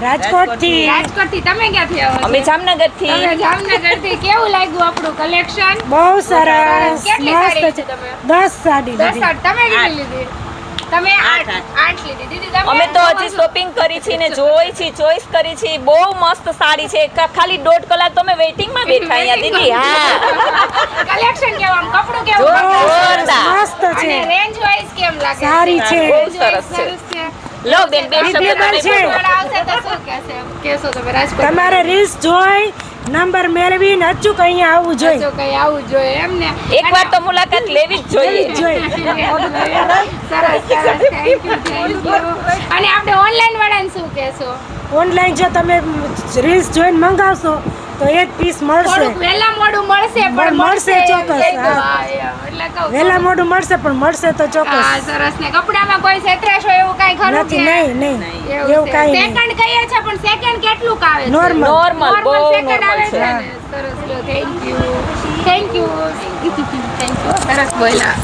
રાજકોટ થી તમે ક્યાંથી આવો છો? અમે જામનગર થી. તમે જામનગર થી. કેવું લાગ્યું આપણું કલેક્શન? બહુ સરસ કેટલી સાડી મસ્ત છે તમે? 10 સાડી 10 લીધી. તમે કેટલી લીધી? તમે 8 લીધી. દીદી તમે અમે તો હજી શોપિંગ કરી છે ને જોઈ છે, ચોઈસ કરી છે. બહુ મસ્ત સાડી છે. ખાલી 1.5 કલાક તો અમે વેઇટિંગ માં બેઠા અહીંયા દીદી. હા, કલેક્શન કેવું, આમ કપડું કેવું જોરદાર. મસ્ત છે અને રેન્જ વાઇઝ કેમ લાગે? સારી છે. બહુ સરસ છે. લો બેન, બે શબ્દ Reasonable છે. થોડા આવશે તો શું કહેશો તમે રાજકોટ? તમારે રીલ્સ જોઈ નંબર મેળવીને અચૂક અહીંયા આવવું જોઈએ. જો કઈ આવું જોઈએ એમ ને. એકવાર તો મુલાકાત લેવી જ જોઈએ. જોઈ સરસ થેન્ક યુ. અને આપણે ઓનલાઈન વાળાને શું કહેશો? ઓનલાઈન જો તમે રીલ્સ જોઈને મંગાવશો તો એક પીસ મળશે. થોડુંક વહેલા મોડું મળશે પણ મળશે ચોક્કસ. એટલે કહું વહેલા મોડું મળશે પણ મળશે તો ચોક્કસ. હા સરસ ને. કપડામાં કોઈ સેત્રાશ હોય એવું કાંઈ ખરું નથી, કે? નહીં એવું કાંઈ નહીં. સેકન્ડ કહીએ છે પણ સેકન્ડ કેટલું આવે છે? Normal. નોર્મલ, બહુ સેકન્ડ આવે નોર્મલ છે છે. ને. સરસ. Thank you. સરસ બોલ્યા.